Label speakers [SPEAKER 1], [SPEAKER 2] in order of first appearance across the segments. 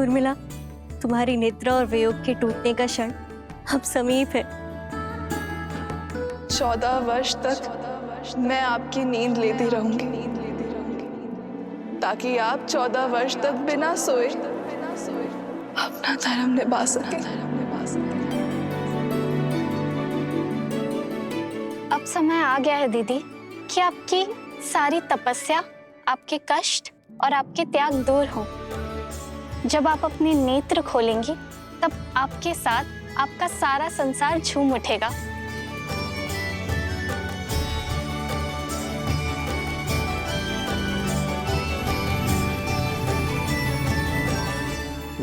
[SPEAKER 1] उर्मिला, तुम्हारी निद्रा और वियोग के टूटने का क्षण अब समीप है।
[SPEAKER 2] 14 वर्ष तक मैं आपकी नींद लेती रहूंगी, ताकि आप 14 वर्ष तक बिना सोए अपना धर्म निभा सकें।
[SPEAKER 3] अब समय आ गया है दीदी कि आपकी सारी तपस्या, आपके कष्ट और आपके त्याग दूर हो। जब आप अपने नेत्र खोलेंगी तब आपके साथ आपका सारा संसार झूम उठेगा।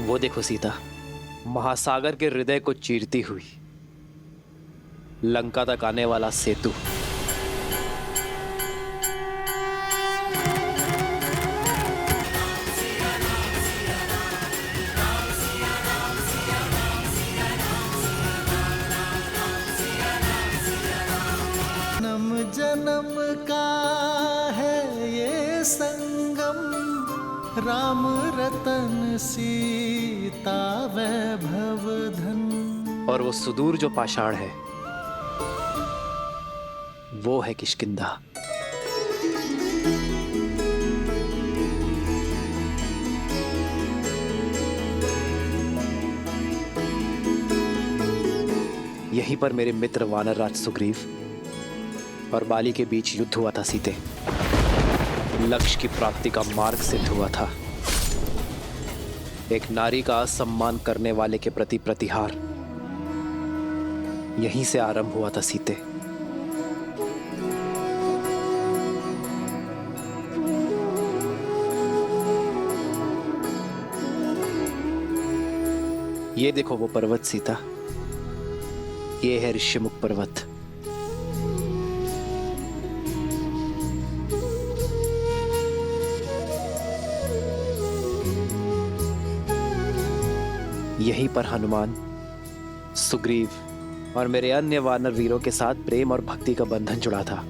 [SPEAKER 4] वो देखो सीता, महासागर के हृदय को चीरती हुई लंका तक आने वाला सेतु।
[SPEAKER 5] जन्म जन्म का है ये संगम, राम रतन सीता वैभव धन।
[SPEAKER 4] और वो सुदूर जो पाषाण है वो है किष्किंधा। यहीं पर मेरे मित्र वानर राज सुग्रीव और बाली के बीच युद्ध हुआ था सीते। लक्ष्य की प्राप्ति का मार्ग सिद्ध हुआ था। एक नारी का सम्मान करने वाले के प्रति प्रतिहार यहीं से आरंभ हुआ था सीते। ये देखो वो पर्वत सीता, ये है ऋषिमुख पर्वत। यहीं पर हनुमान, सुग्रीव और मेरे अन्य वानर वीरों के साथ प्रेम और भक्ति का बंधन जुड़ा था।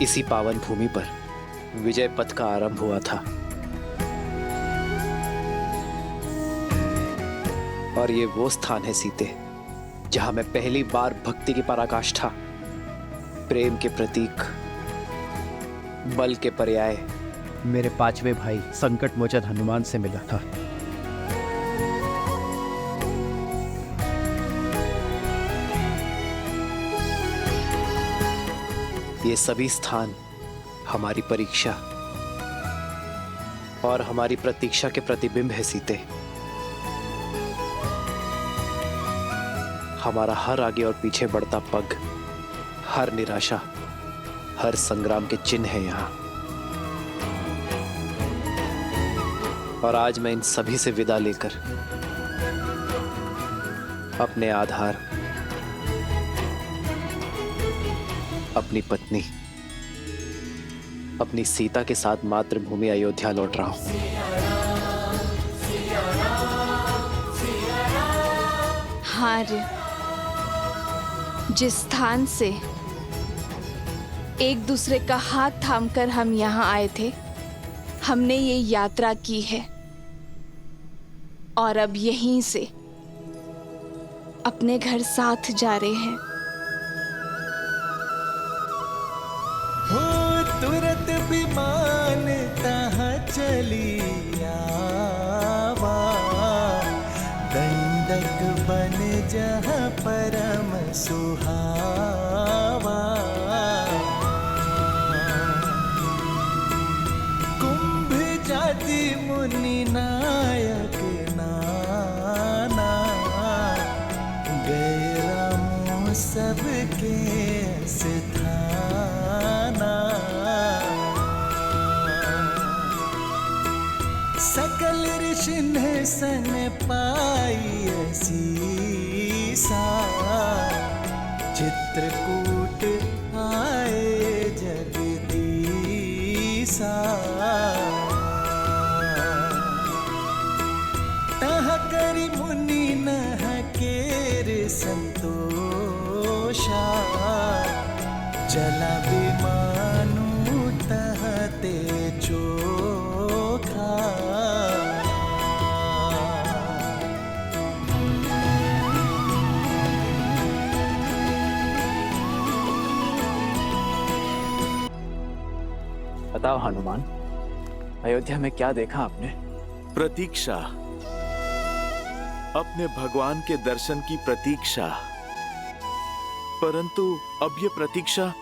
[SPEAKER 4] इसी पावन भूमि पर विजय पथ का आरंभ हुआ था। और ये वो स्थान है सीते, जहां मैं पहली बार भक्ति की पराकाष्ठा, प्रेम के प्रतीक, बल के पर्याय,
[SPEAKER 6] मेरे पांचवे भाई संकट मोचन हनुमान से मिला था।
[SPEAKER 4] ये सभी स्थान हमारी परीक्षा और हमारी प्रतीक्षा के प्रतिबिंब है सीते। हमारा हर आगे और पीछे बढ़ता पग, हर निराशा, हर संग्राम के चिन्ह है यहाँ। और आज मैं इन सभी से विदा लेकर अपने आधार, अपनी पत्नी, अपनी सीता के साथ मातृभूमि अयोध्या लौट रहा हूं।
[SPEAKER 7] हार जिस स्थान से एक दूसरे का हाथ थामकर हम यहाँ आए थे, हमने ये यात्रा की है और अब यहीं से अपने घर साथ जा रहे हैं।
[SPEAKER 5] हो तुरंत विमान तहाँ चली आवा, दंडक बन जहाँ परम सुहावा। कुंभ जाति मुनि नायक नाना, गए रामों सबके स्थाना। सकल ऋषिन सन पाई सीसा, चित्रकूट आए जगदीसा। तह करी मुनि नह केर संतोषा, जला विमानु तह ते चो
[SPEAKER 4] बताओ हनुमान, अयोध्या में क्या देखा आपने?
[SPEAKER 8] प्रतीक्षा, अपने भगवान के दर्शन की प्रतीक्षा। परंतु अब ये प्रतीक्षा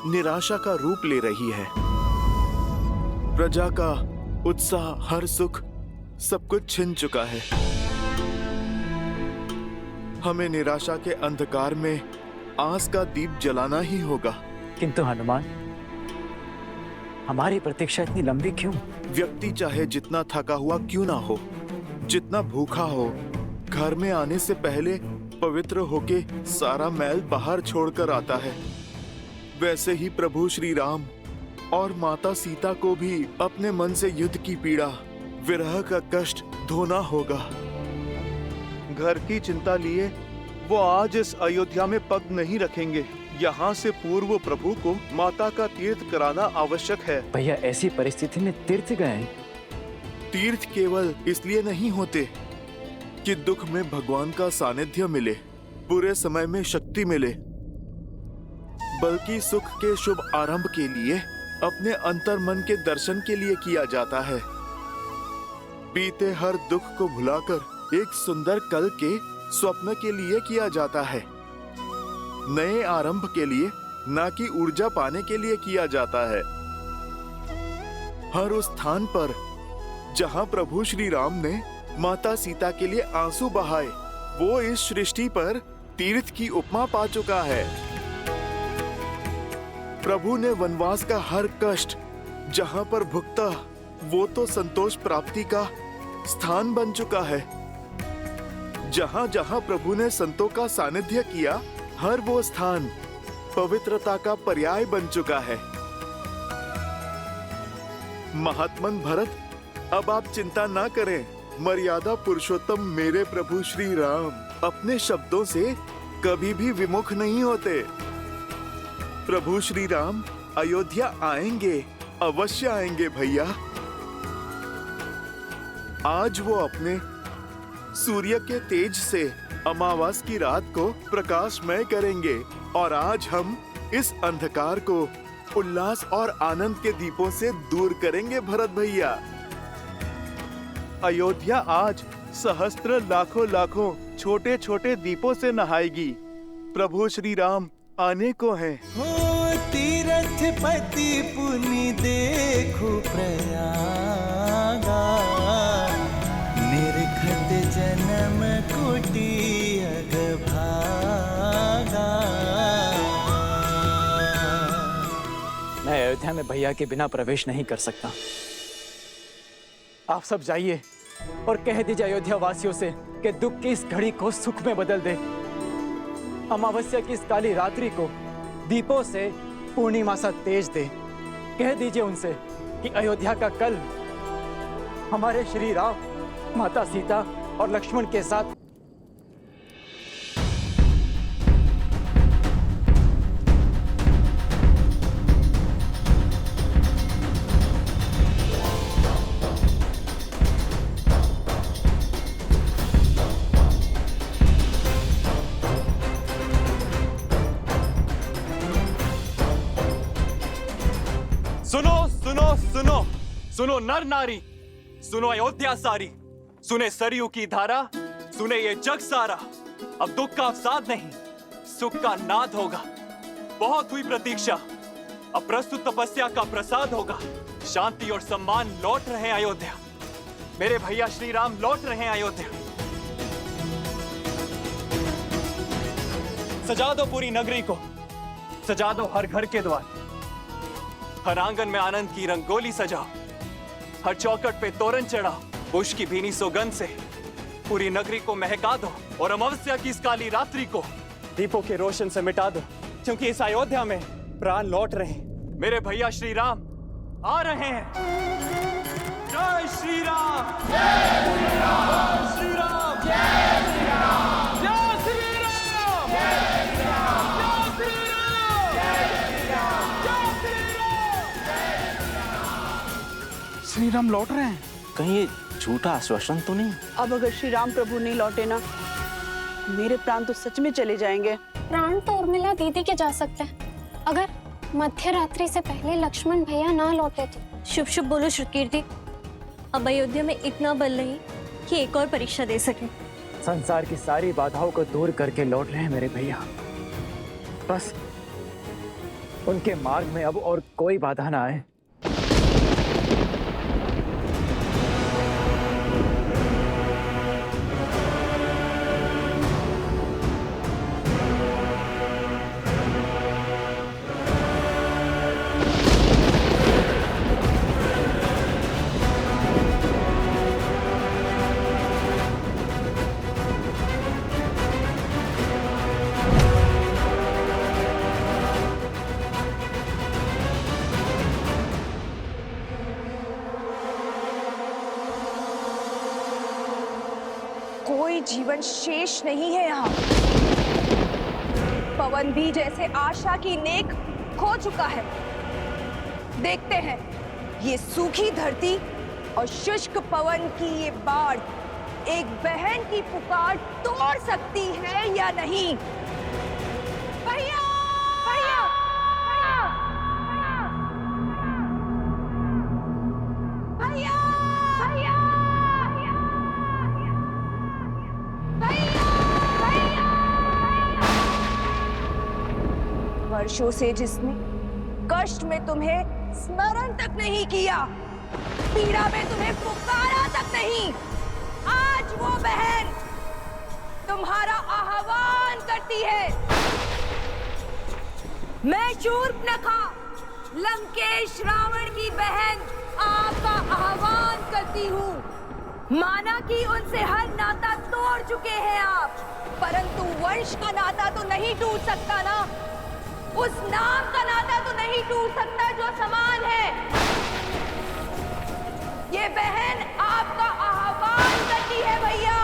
[SPEAKER 8] निराशा का रूप ले रही है। प्रजा का उत्साह, हर सुख, सब कुछ छिन चुका है। हमें निराशा के अंधकार में आस का दीप जलाना ही होगा।
[SPEAKER 4] किंतु हनुमान, हमारी प्रतीक्षा इतनी लंबी क्यों?
[SPEAKER 8] व्यक्ति चाहे जितना थका हुआ क्यों ना हो, जितना भूखा हो, घर में आने से पहले पवित्र होके सारा मैल बाहर छोड़कर आता है। वैसे ही प्रभु श्री राम और माता सीता को भी अपने मन से युद्ध की पीड़ा, विरह का कष्ट धोना होगा।
[SPEAKER 9] घर की चिंता लिए वो आज इस अयोध्या में पग नहीं रखेंगे। यहाँ से पूर्व प्रभु को माता का तीर्थ कराना आवश्यक है।
[SPEAKER 4] भैया, ऐसी परिस्थिति में तीर्थ गए?
[SPEAKER 8] तीर्थ केवल इसलिए नहीं होते कि दुख में भगवान का सानिध्य मिले, बुरे समय में शक्ति मिले, बल्कि सुख के शुभ आरंभ के लिए, अपने अंतर मन के दर्शन के लिए किया जाता है। बीते हर दुख को भुलाकर एक सुंदर कल के स्वप्न के लिए किया जाता है। नए आरंभ के लिए, ना कि ऊर्जा पाने के लिए किया जाता है। हर उस स्थान पर जहां प्रभु श्री राम ने माता सीता के लिए आंसू बहाए, वो इस सृष्टि पर तीर्थ की उपमा पा चुका है। प्रभु ने वनवास का हर कष्ट जहां पर भुगता, वो तो संतोष प्राप्ति का स्थान बन चुका है। जहां जहां प्रभु ने संतों का सानिध्य किया, हर वो स्थान पवित्रता का पर्याय बन चुका है। महात्मन भरत, अब आप चिंता ना करें। मर्यादा पुरुषोत्तम मेरे प्रभु श्री राम अपने शब्दों से कभी भी विमुख नहीं होते। प्रभु श्री राम अयोध्या आएंगे, अवश्य आएंगे भैया। आज वो अपने सूर्य के तेज से अमावास की रात को प्रकाशमय करेंगे, और आज हम इस अंधकार को उल्लास और आनंद के दीपों से दूर करेंगे भरत भैया।
[SPEAKER 9] अयोध्या आज सहस्त्र लाखों लाखों छोटे छोटे दीपों से नहाएगी। प्रभु श्री राम आने को हैं।
[SPEAKER 5] हो तीरथ पति पुनि देखो प्रयागा, निर्घट जन्म कोटि अगभागा।
[SPEAKER 4] मैं अयोध्या में भैया के बिना प्रवेश नहीं कर सकता। आप सब जाइए और कह दीजिए अयोध्या वासियों से कि दुख की इस घड़ी को सुख में बदल दे। अमावस्या की इस काली रात्रि को दीपों से पूर्णिमा सा तेज दे। कह दीजिए उनसे कि अयोध्या का कल हमारे श्री राम, माता सीता और लक्ष्मण के साथ
[SPEAKER 10] सुनो नर नारी, सुनो अयोध्या सारी, सुने सरयू की धारा, सुने ये जग सारा। अब दुख का अवसाद नहीं, सुख का नाद होगा। बहुत हुई प्रतीक्षा, अब प्रस्तुत तपस्या का प्रसाद होगा। शांति और सम्मान लौट रहे हैं अयोध्या। मेरे भैया श्री राम लौट रहे हैं अयोध्या। सजा दो पूरी नगरी को, सजा दो हर घर के द्वार, हर आंगन में आनंद की रंगोली सजाओ, हर चौखट पे तोरण चढ़ाओ। पुष्प की भीनी सुगंध से पूरी नगरी को महका दो, और अमावस्या की इस काली रात्रि को दीपों के रोशन से मिटा दो, क्योंकि इस अयोध्या में प्राण लौट रहे हैं। मेरे भैया श्री राम आ रहे हैं। जय श्री राम, जय श्री राम, श्री राम, जय श्री राम, जय श्री राम, जय श्री राम, जय श्री राम, जय श्री राम, जय श्री राम।
[SPEAKER 9] श्री राम लौट रहे हैं।
[SPEAKER 11] कहीं ये झूठा आश्वासन तो नहीं?
[SPEAKER 2] अब अगर श्री राम प्रभु नहीं लौटे ना, मेरे प्राण तो सच में चले जाएंगे।
[SPEAKER 3] प्राण तो उर्मिला दीदी के जा सकते हैं, अगर मध्य रात्रि से पहले लक्ष्मण भैया ना लौटे थे।
[SPEAKER 1] शुभ शुभ बोलो श्रुतकीर्ति। अब अयोध्या में इतना बल नहीं कि एक और परीक्षा दे सके।
[SPEAKER 4] संसार की सारी बाधाओं को दूर करके लौट रहे हैं मेरे भैया। बस उनके मार्ग में अब और कोई बाधा ना आए।
[SPEAKER 2] कोई जीवन शेष नहीं है यहाँ। पवन भी जैसे आशा की नेक खो चुका है। देखते हैं ये सूखी धरती और शुष्क पवन की ये बाढ़ एक बहन की पुकार तोड़ सकती है या नहीं। भैया, भैया, भैया, भैया, वर्षों से जिसने कष्ट में तुम्हें स्मरण तक नहीं किया, पीड़ा में तुम्हें पुकारा तक नहीं, आज वो बहन तुम्हारा आह्वान करती है। मैं शूर्पणखा, लंकेश रावण की बहन, आपका आह्वान करती हूँ। माना कि उनसे हर नाता तोड़ चुके हैं आप, परंतु वंश का नाता तो नहीं टूट सकता ना। उस नाम का नाता तो नहीं टूट सकता जो समान है। ये बहन आपका आह्वान करती है भैया।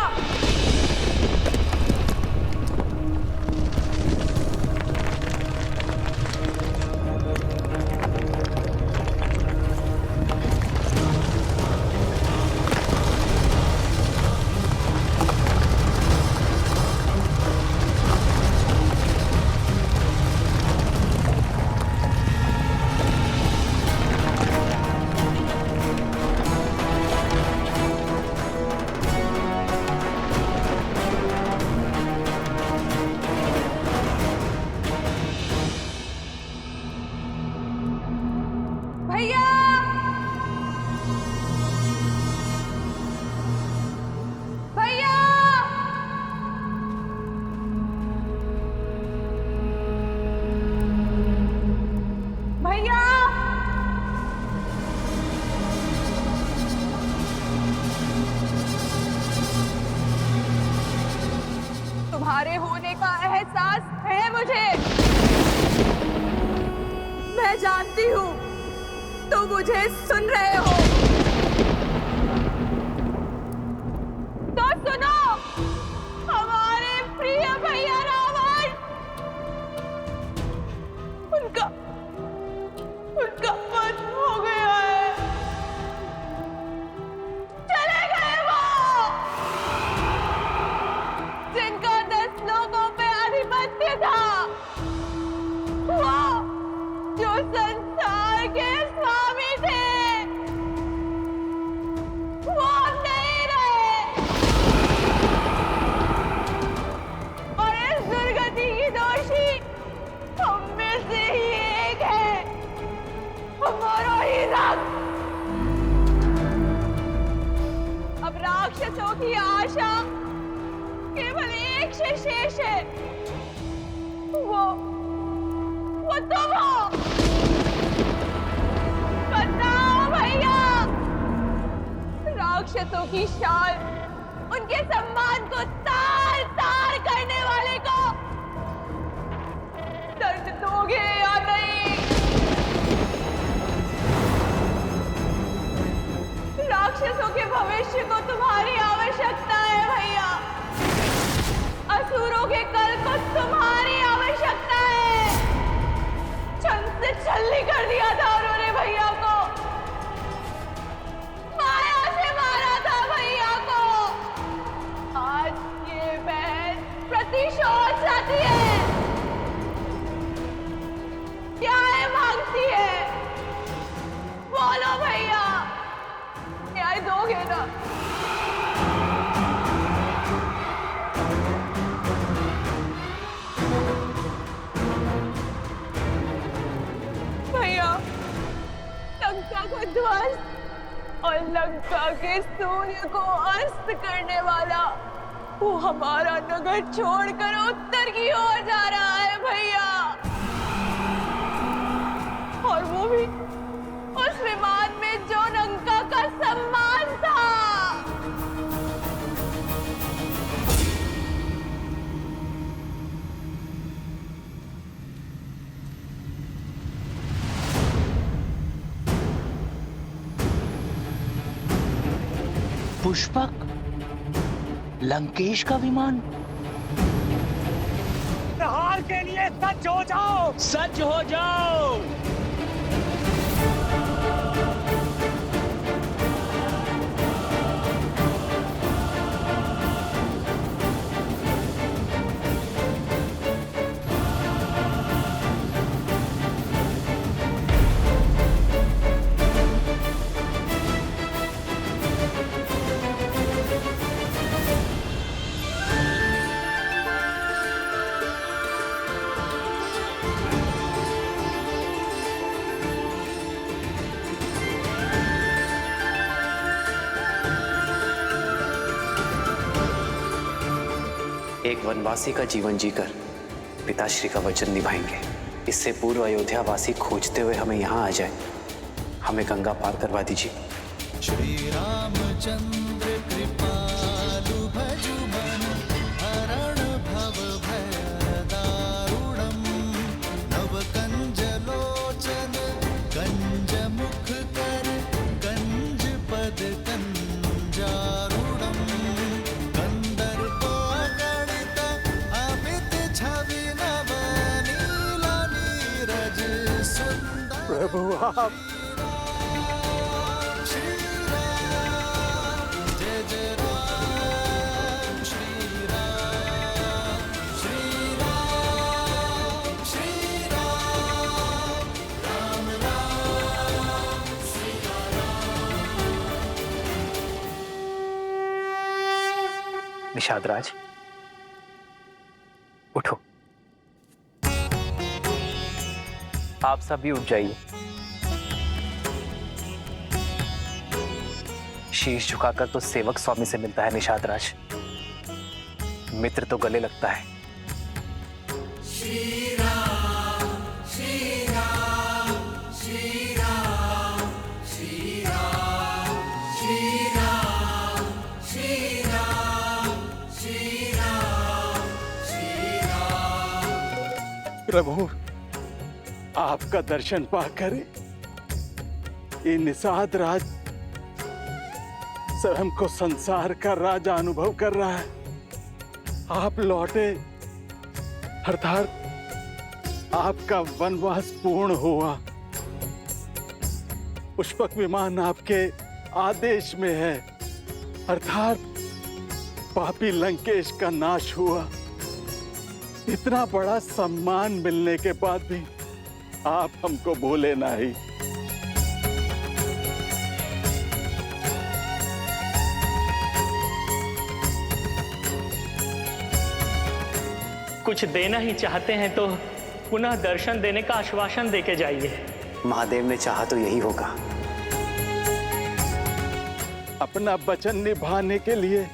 [SPEAKER 2] तुम्हारे होने का एहसास है मुझे। मैं जानती हूँ तुम मुझे सुन रहे हो। तो सुनो, हमारे प्रिय भैया रावण, उनका वध हो गया है। चले गए वो जिनका 10 लोगों पे आधिपत्य था, वो जो संसार के स्वामी थे, वो नहीं रहे। और इस दुर्गति की दोषी हम में से ही एक है, हमारा ही रक्त। अब राक्षसों की आशा केवल एक से शेष है, वो तुम हो। बताओ भैया, राक्षसों की शान, उनके सम्मान को तार तार करने वाले को दर्द दोगे या नहीं? राक्षसों के भविष्य को तुम्हारी आवश्यकता है भैया। असुरों के कल को तुम्हारी आवश्यकता है। छल से छल्ली कर दिया था उन्होंने भैया को, माया से मारा था भैया को। आज ये बहन प्रतिशोध चाहती है। क्या है बोलो भैया, न्याय दोगे ना? भैया, लंका को ध्वस्त और लंका के सूर्य को अस्त करने वाला वो हमारा नगर छोड़कर उत्तर की ओर जा रहा है भैया, और वो भी उस विमान में जो लंका का सम्मान था।
[SPEAKER 11] पुष्पक, लंकेश का विमान।
[SPEAKER 4] हार के लिए सच हो जाओ,
[SPEAKER 11] सच हो जाओ।
[SPEAKER 12] एक वनवासी का जीवन जीकर पिताश्री का वचन निभाएंगे। इससे पूर्व अयोध्यावासी खोजते हुए हमें यहाँ आ जाए। हमें गंगा पार करवा दीजिए।
[SPEAKER 5] श्री रामचंद्र कृपालु भजु मन हरण भव भय दारुणम नव कंज लोचन कंज मुख कर कंज पद कंजारुणम कंदर्प अगणित अमित छवि नव नील नीरज सुंदर।
[SPEAKER 4] प्रभु आप
[SPEAKER 12] निषाद राज, उठो। आप सभी उठ जाइए। शीश झुकाकर तो सेवक स्वामी से मिलता है निषाद राज, मित्र तो गले लगता है।
[SPEAKER 5] श्री राम श्री राम श्री राम श्री राम श्री राम श्री राम श्री राम श्री राम।
[SPEAKER 9] प्रभु, आपका दर्शन पाकर ये निषाद राज स्वयं को संसार का राजा अनुभव कर रहा है। आप लौटे अर्थात आपका वनवास पूर्ण हुआ। पुष्पक विमान आपके आदेश में है, अर्थात पापी लंकेश का नाश हुआ। इतना बड़ा सम्मान मिलने के बाद भी आप हमको भूले नहीं।
[SPEAKER 13] कुछ देना ही चाहते हैं तो पुनः दर्शन देने का आश्वासन देके जाइए।
[SPEAKER 12] महादेव ने चाहा तो यही होगा।
[SPEAKER 9] अपना वचन निभाने के लिए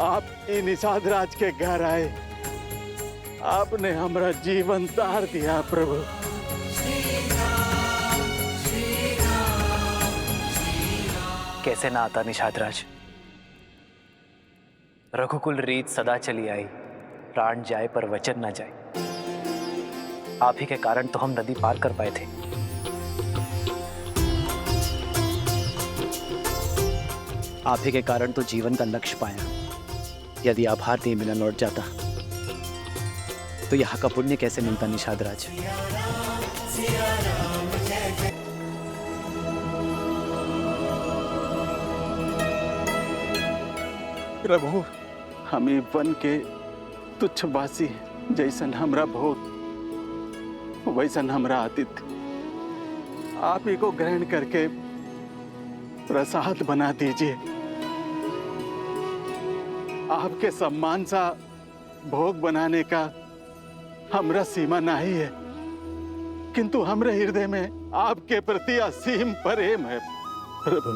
[SPEAKER 9] आप निषाद राज के घर आए। आपने हमारा जीवन तार दिया प्रभु।
[SPEAKER 12] कैसे ना आता निषाद राज। रघुकुल रीत सदा चली आई, प्राण जाए पर वचन ना जाए। आप ही के कारण तो हम नदी पार कर पाए थे।
[SPEAKER 6] आप ही के कारण तो जीवन का लक्ष्य पाया। यदि आप भारतीय मिलन लौट जाता तो यहाँ का पुण्य कैसे मिलता निषाद राज।
[SPEAKER 9] प्रभु, हमें वन के तुच्छवासी जैसन हमरा भोग वैसन हमरा आतिथ्य आप ही को ग्रहण करके प्रसाद बना दीजिए। आपके सम्मान सा भोग बनाने का हमरा सीमा नहीं है, किंतु हमरे हृदय में आपके प्रति असीम प्रेम है। प्रभु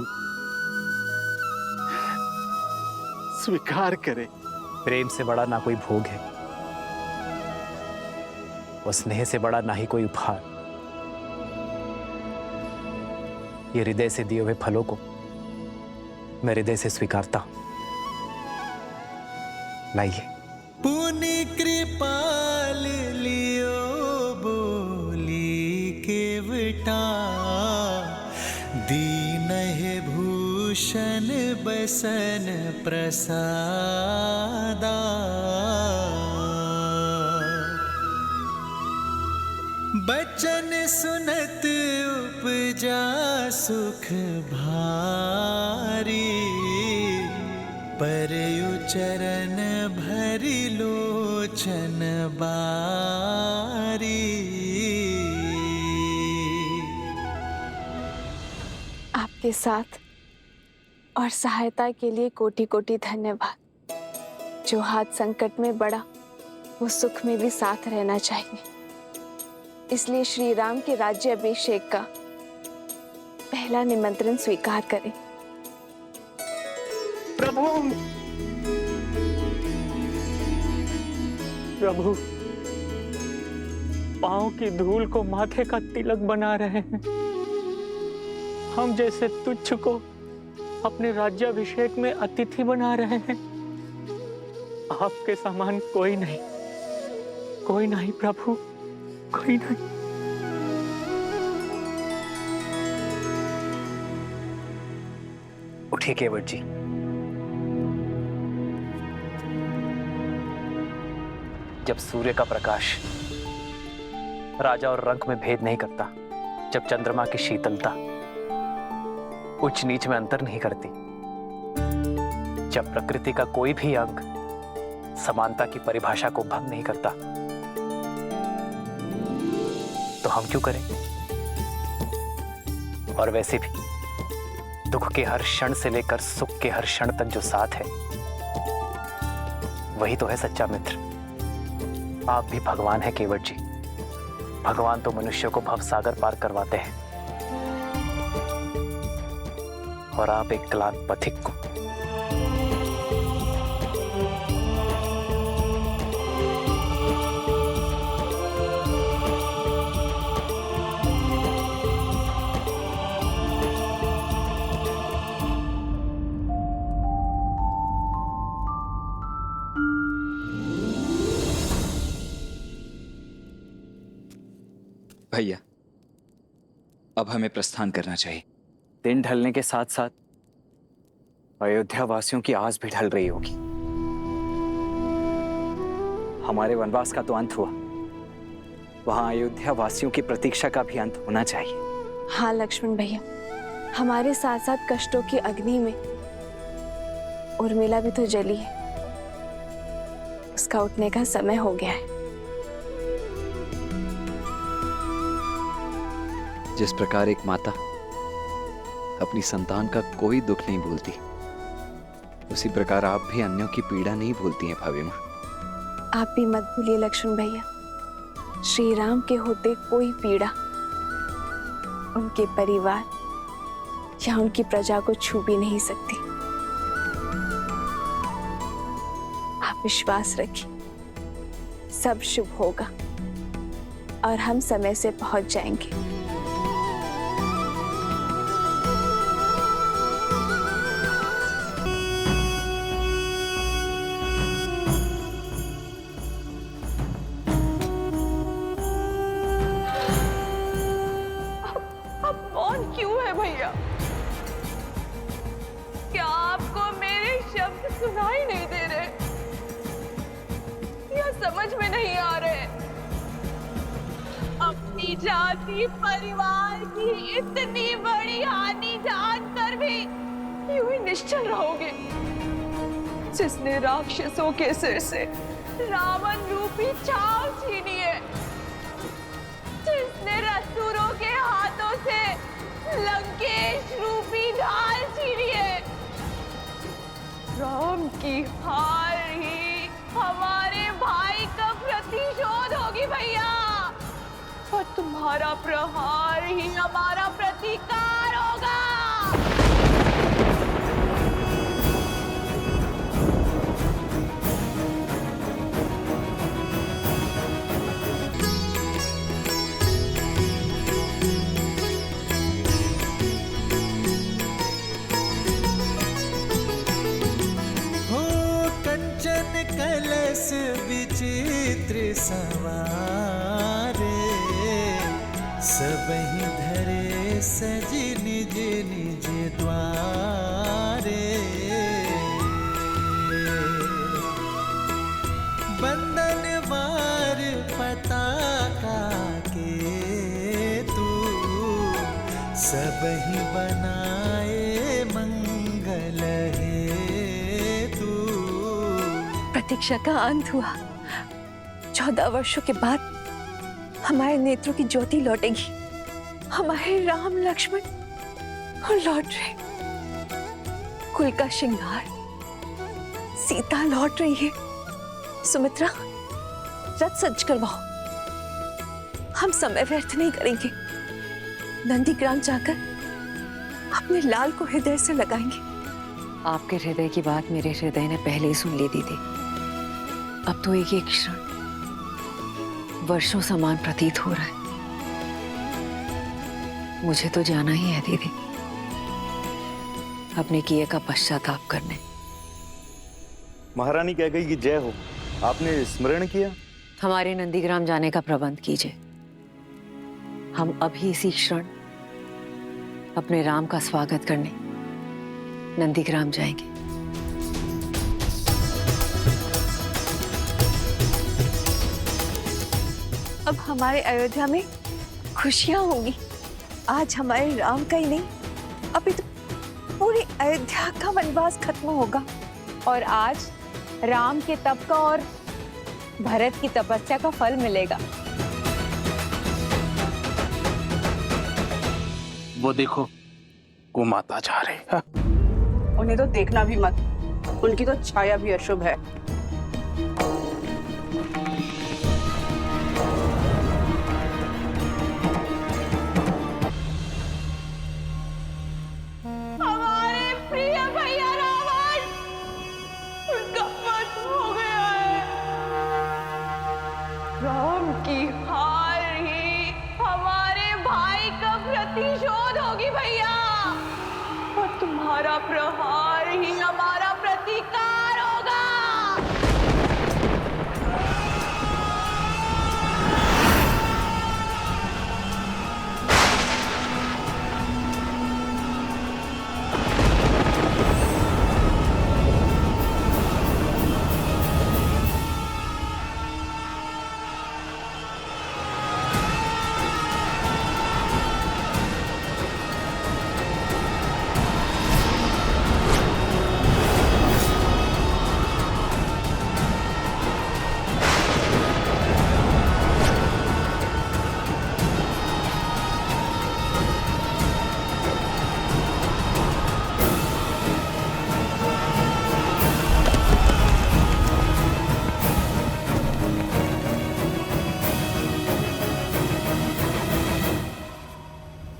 [SPEAKER 9] स्वीकार करें।
[SPEAKER 6] प्रेम से बड़ा ना कोई भोग है और स्नेह से बड़ा ना ही कोई उपहार। ये हृदय से दिए हुए फलों को मैं हृदय से स्वीकारता हूं। लाइए।
[SPEAKER 5] पुनि कृपाल लियो बोली केवटा, दीन है भूषण बसन प्रसादा। बचन सुनत उपजा सुख भारी, परयु चरण भरि लोचन बारी।
[SPEAKER 7] आपके साथ और सहायता के लिए कोटि कोटि धन्यवाद। जो हाथ संकट में बढ़ा वो सुख में भी साथ रहना चाहिए। इसलिए श्री राम के राज्य अभिषेक का पहला निमंत्रण स्वीकार करें।
[SPEAKER 13] प्रभु प्रभु, पांव की धूल को माथे का तिलक बना रहे हैं। हम जैसे तुच्छ को अपने राज्याभिषेक में अतिथि बना रहे हैं। आपके समान कोई नहीं, कोई नहीं प्रभु, कोई नहीं।
[SPEAKER 6] उठिए केवट जी। जब सूर्य का प्रकाश राजा और रंक में भेद नहीं करता, जब चंद्रमा की शीतलता उच्च नीच में अंतर नहीं करती, जब प्रकृति का कोई भी अंग समानता की परिभाषा को भंग नहीं करता, तो हम क्यों करें? और वैसे भी दुख के हर क्षण से लेकर सुख के हर क्षण तक जो साथ है, वही तो है सच्चा मित्र। आप भी भगवान हैं केवट जी। भगवान तो मनुष्यों को भवसागर पार करवाते हैं और आप एक क्लांत पथिक को।
[SPEAKER 14] भैया, अब हमें प्रस्थान करना चाहिए।
[SPEAKER 6] दिन ढलने के साथ साथ अयोध्या वासियों की आस भी ढल रही होगी। हमारे वनवास का तो अंत हुआ, वहां अयोध्या वासियों की प्रतीक्षा का भी अंत होना चाहिए।
[SPEAKER 7] हाँ लक्ष्मण भैया, हमारे साथ साथ कष्टों की अग्नि में उर्मिला भी तो जली है। उसका उठने का समय हो गया है।
[SPEAKER 14] जिस प्रकार एक माता अपनी संतान का कोई दुख नहीं भूलती, उसी प्रकार आप भी अन्यों की पीड़ा नहीं भूलती हैं भाभी माँ।
[SPEAKER 7] आप भी मत भूलिए लक्ष्मण भैया, श्री राम के होते कोई पीड़ा उनके परिवार या उनकी प्रजा को छू भी नहीं सकती। आप विश्वास रखिए, सब शुभ होगा और हम समय से पहुंच जाएंगे।
[SPEAKER 2] क्या आपको मेरे शब्द सुनाई नहीं दे रहे या समझ में नहीं आ रहे? अपनी जाति परिवार की इतनी बड़ी हानि जानकर भी यूं ही निश्चल रहोगे? जिसने राक्षसों के सिर से रावण रूपी छाव छीनी है, जिसने असुरों के हाथों से लंकेश रूपी ढाल की हार ही हमारे भाई का प्रतिशोध होगी भैया, और तुम्हारा प्रहार ही हमारा प्रतिकार होगा।
[SPEAKER 5] कलश विचित्र सवारे, सबहि धरे सज निज निज द्वारे। बंदनवार पताका के तू, सबहि बनाए मंगल हे।
[SPEAKER 7] प्रतीक्षा का अंत हुआ। 14 वर्षों के बाद हमारे नेत्रों की ज्योति लौटेगी। हमारे राम लक्ष्मण लौट रहे, कुल का श्रृंगार, सीता लौट रही है। सुमित्रा, रथ सज्ज करवाओ। हम समय व्यर्थ नहीं करेंगे। नंदीग्राम जाकर अपने लाल को हृदय से लगाएंगे।
[SPEAKER 15] आपके हृदय की बात मेरे हृदय ने पहले ही सुन ली दीदी। अब तो एक एक क्षण वर्षों समान प्रतीत हो रहा है। मुझे तो जाना ही है दीदी, अपने किए का पश्चाताप करने।
[SPEAKER 16] महारानी कह गई कि जय हो, आपने स्मरण किया?
[SPEAKER 15] हमारे नंदीग्राम जाने का प्रबंध कीजिए। हम अभी इसी क्षण अपने राम का स्वागत करने नंदीग्राम जाएंगे।
[SPEAKER 7] अब हमारे अयोध्या में खुशियां होंगी। आज हमारे राम का ही नहीं, अभी तो पूरी अयोध्या का वनवास खत्म होगा।
[SPEAKER 2] और आज राम के तप का और भरत की तपस्या का फल मिलेगा।
[SPEAKER 11] वो देखो, वो माता जा रही है।
[SPEAKER 17] उन्हें तो देखना भी मत, उनकी तो छाया भी अशुभ है।
[SPEAKER 2] हमारे प्रिय भैया रावण, उनका वध हो गया है। राम की हार ही हमारे भाई का प्रतिशोध होगी भैया, और तुम्हारा प्रहार ही हमारा प्रतिकार होगा।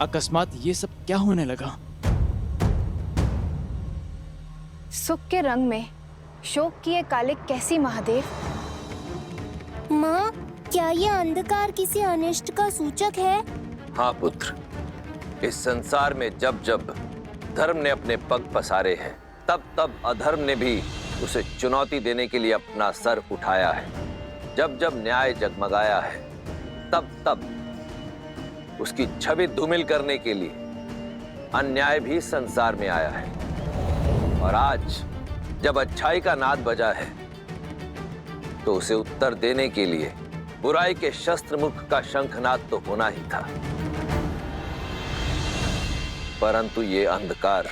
[SPEAKER 4] अकस्मात ये सब क्या होने लगा?
[SPEAKER 3] सुख के रंग में शोक किए काले कैसी महादेव।
[SPEAKER 18] माँ, क्या ये अंधकार किसी अनिष्ट का सूचक है?
[SPEAKER 19] हाँ पुत्र, इस संसार में जब जब धर्म ने अपने पग पसारे हैं, तब तब अधर्म ने भी उसे चुनौती देने के लिए अपना सर उठाया है। जब जब न्याय जगमगाया है, तब तब उसकी छवि धूमिल करने के लिए अन्याय भी संसार में आया है। और आज जब अच्छाई का नाद बजा है, तो उसे उत्तर देने के लिए बुराई के शस्त्र मुख का शंखनाद तो होना ही था। परंतु ये अंधकार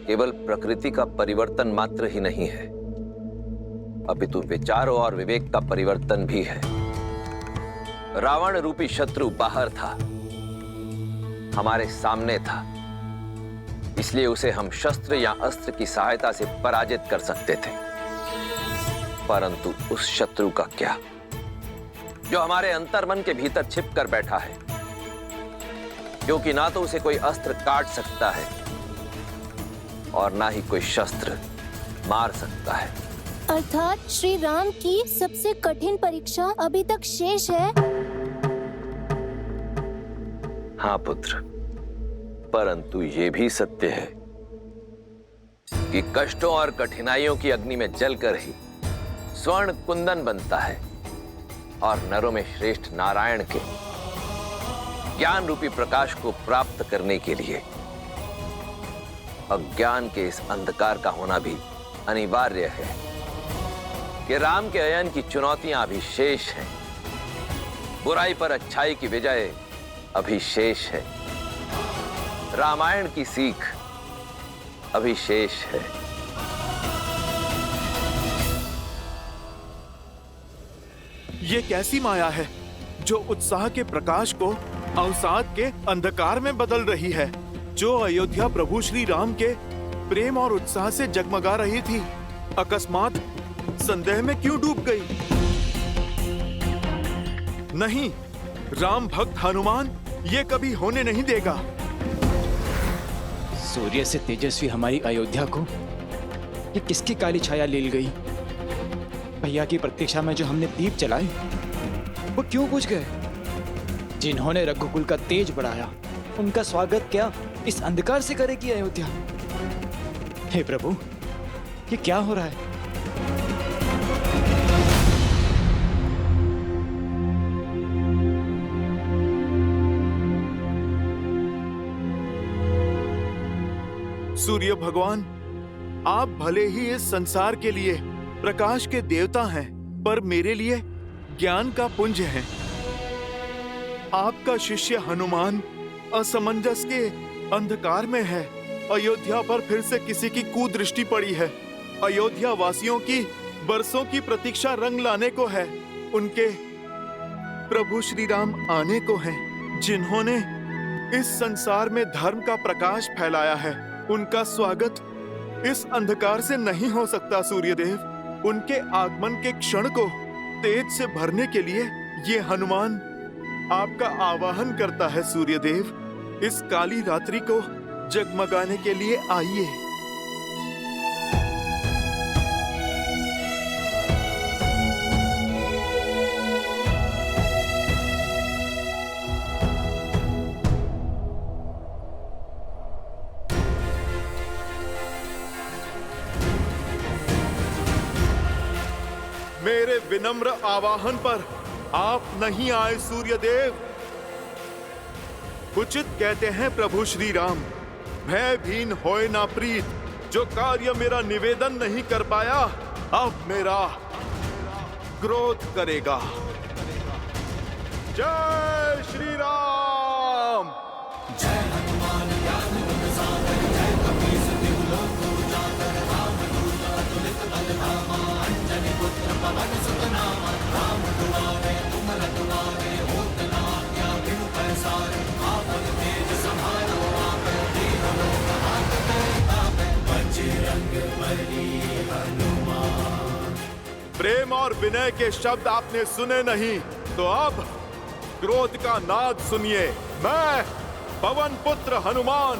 [SPEAKER 19] केवल प्रकृति का परिवर्तन मात्र ही नहीं है, अपितु विचारों और विवेक का परिवर्तन भी है। रावण रूपी शत्रु बाहर था, हमारे सामने था, इसलिए उसे हम शस्त्र या अस्त्र की सहायता से पराजित कर सकते थे। परंतु उस शत्रु का क्या, जो हमारे अंतर्मन के भीतर छिप कर बैठा है, क्योंकि ना तो उसे कोई अस्त्र काट सकता है और ना ही कोई शस्त्र मार सकता है।
[SPEAKER 18] अर्थात श्री राम की सबसे कठिन परीक्षा अभी तक शेष है।
[SPEAKER 19] हाँ पुत्र, परंतु ये भी सत्य है कि कष्टों और कठिनाइयों की अग्नि में जलकर ही स्वर्ण कुंदन बनता है और नरों में श्रेष्ठ नारायण के ज्ञान रूपी प्रकाश को प्राप्त करने के लिए अज्ञान के इस अंधकार का होना भी अनिवार्य है कि राम के अयन की चुनौतियां अभी शेष हैं। बुराई पर अच्छाई की विजय अभी शेष है। रामायण की सीख अभी शेष है।
[SPEAKER 8] ये कैसी माया है जो उत्साह के प्रकाश को अवसाद के अंधकार में बदल रही है, जो अयोध्या प्रभु श्री राम के प्रेम और उत्साह से जगमगा रही थी, अकस्मात संदेह में क्यों डूब गई? नहीं, राम भक्त हनुमान ये कभी होने नहीं देगा।
[SPEAKER 4] सूर्य से तेजस्वी हमारी अयोध्या को ये किसकी काली छाया ले गई? भैया की प्रतीक्षा में जो हमने दीप जलाए वो क्यों बुझ गए? जिन्होंने रघुकुल का तेज बढ़ाया उनका स्वागत क्या इस अंधकार से करेगी अयोध्या? हे प्रभु, ये क्या हो रहा है?
[SPEAKER 8] सूर्य भगवान, आप भले ही इस संसार के लिए प्रकाश के देवता हैं, पर मेरे लिए ज्ञान का पुंज हैं। आपका शिष्य हनुमान असमंजस के अंधकार में है। अयोध्या पर फिर से किसी की कुदृष्टि पड़ी है। अयोध्या वासियों की बरसों की प्रतीक्षा रंग लाने को है। उनके प्रभु श्री राम आने को हैं, जिन्होंने इस संसार में धर्म का प्रकाश फैलाया है। उनका स्वागत इस अंधकार से नहीं हो सकता सूर्यदेव। उनके आगमन के क्षण को तेज से भरने के लिए ये हनुमान आपका आवाहन करता है सूर्यदेव। इस काली रात्रि को जगमगाने के लिए आइए। मेरे विनम्र आवाहन पर आप नहीं आए सूर्यदेव। उचित कहते हैं प्रभु श्री राम, भयभीन होए ना प्रीत। जो कार्य मेरा निवेदन नहीं कर पाया, अब मेरा क्रोध करेगा। जय श्री राम। जय हनुमान ज्ञान गुण सागर, जय कपीस तिहु लोक उजागर, राम दूत अतुलित बल धामा, अंजनी पुत्र पवन सुत नामा, राम दुआरे तुम रखवारे, होत न आज्ञा बिनु पैसारे, आपन तेज समारो आपे, दीन लोक हाथ तापे, बजरंग बली हनुमान। प्रेम और विनय के शब्द आपने सुने नहीं, तो अब क्रोध का नाद सुनिए। मैं पवन पुत्र हनुमान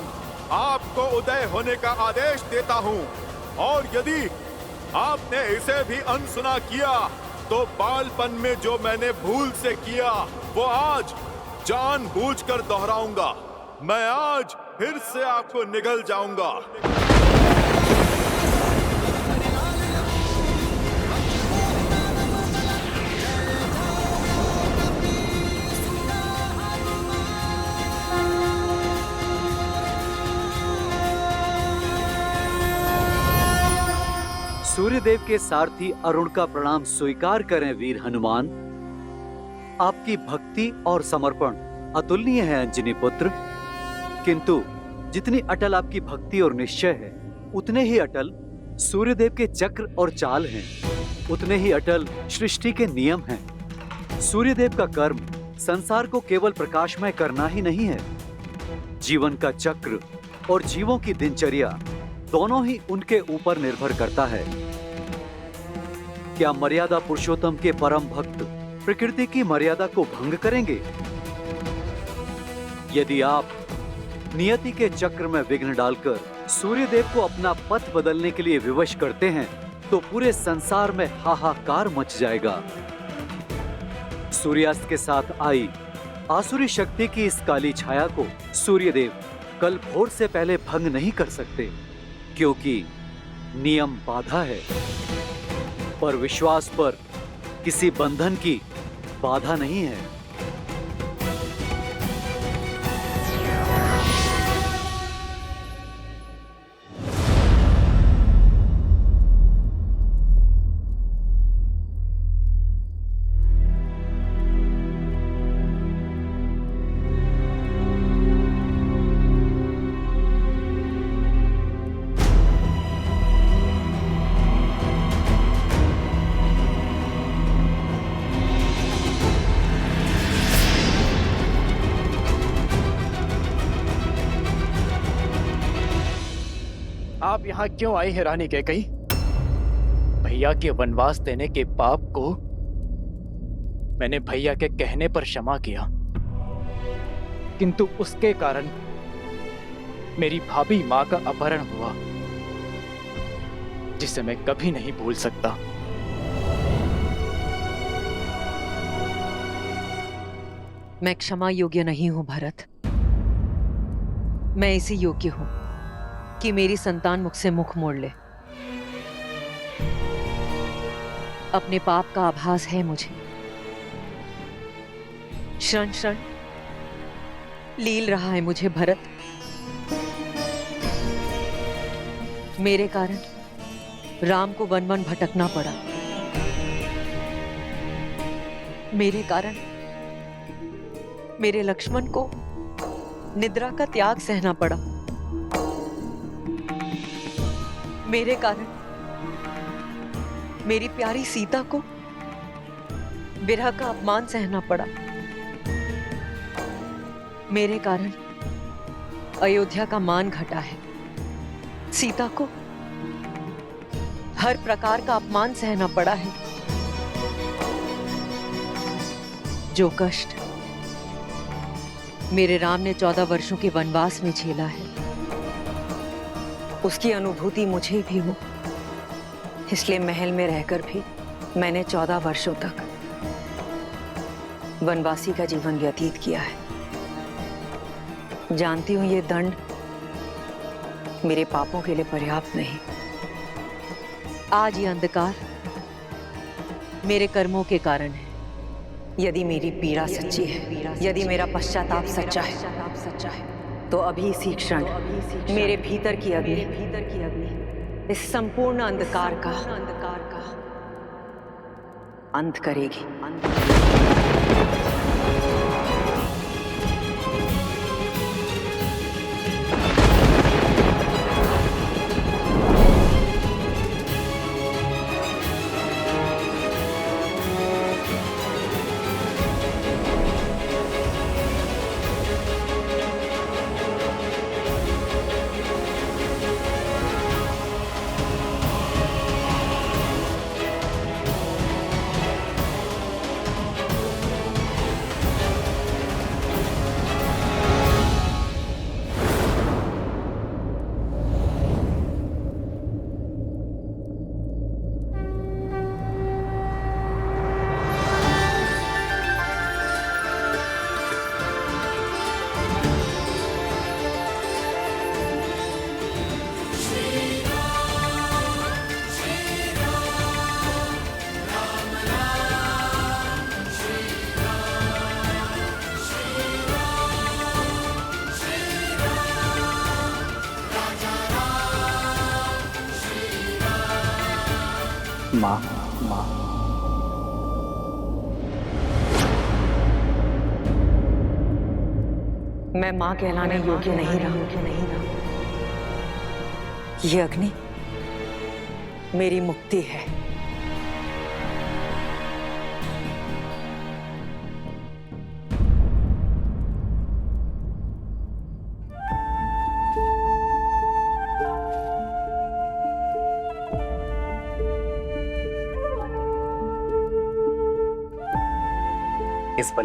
[SPEAKER 8] आपको उदय होने का आदेश देता हूँ, और यदि आपने इसे भी अनसुना किया तो बालपन में जो मैंने भूल से किया वो आज जानबूझकर दोहराऊंगा। मैं आज फिर से आपको निगल जाऊंगा।
[SPEAKER 20] सूर्यदेव के सारथी अरुण का प्रणाम स्वीकार करें वीर हनुमान। आपकी भक्ति और समर्पण अतुलनीय है अंजनी पुत्र, किंतु जितनी अटल आपकी भक्ति और निश्चय है, उतने ही अटल सूर्यदेव के चक्र और चाल हैं, उतने ही अटल सृष्टि के नियम हैं। सूर्यदेव का कर्म संसार को केवल प्रकाशमय करना ही नहीं है, जीवन का चक्र और जीवों की दिनचर्या दोनों ही उनके ऊपर निर्भर करता है। क्या मर्यादा पुरुषोत्तम के परम भक्त प्रकृति की मर्यादा को भंग करेंगे? यदि आप नियति के चक्र में विघ्न डालकर सूर्यदेव को अपना पथ बदलने के लिए विवश करते हैं तो पूरे संसार में हाहाकार मच जाएगा। सूर्यास्त के साथ आई आसुरी शक्ति की इस काली छाया को सूर्यदेव कल भोर से पहले भंग नहीं कर सकते, क्योंकि नियम बाधा है, पर विश्वास पर किसी बंधन की बाधा नहीं है।
[SPEAKER 4] आप यहाँ क्यों आई है रानी कैकई? भैया के वनवास देने के पाप को मैंने भैया के कहने पर क्षमा किया, किंतु उसके कारण मेरी भाभी माँ का अपहरण हुआ, जिसे मैं कभी नहीं भूल सकता।
[SPEAKER 15] मैं क्षमा योग्य नहीं हूं भरत। मैं इसी योग्य हूं कि मेरी संतान मुझसे मुख मोड़ ले। अपने पाप का आभास है मुझे। क्षण क्षण लील रहा है मुझे भरत। मेरे कारण राम को वन वन भटकना पड़ा। मेरे कारण मेरे लक्ष्मण को निद्रा का त्याग सहना पड़ा। मेरे कारण मेरी प्यारी सीता को विरह का अपमान सहना पड़ा। मेरे कारण अयोध्या का मान घटा है। सीता को हर प्रकार का अपमान सहना पड़ा है। जो कष्ट मेरे राम ने 14 वर्षों के वनवास में झेला है, उसकी अनुभूति मुझे भी हो। इसलिए महल में रहकर भी मैंने 14 वर्षों तक वनवासी का जीवन व्यतीत किया है। जानती हूं ये दंड मेरे पापों के लिए पर्याप्त नहीं। आज ये अंधकार मेरे कर्मों के कारण है। यदि मेरी पीड़ा सच्ची है, यदि मेरा पश्चाताप सच्चा है, तो अभी इसी क्षण मेरे भीतर की अग्नि इस संपूर्ण अंधकार का अंत करेगी।
[SPEAKER 4] माँ,
[SPEAKER 15] मैं मां कहलाने योग्य नहीं रहा। ये अग्नि मेरी मुक्ति है।
[SPEAKER 6] इस बलि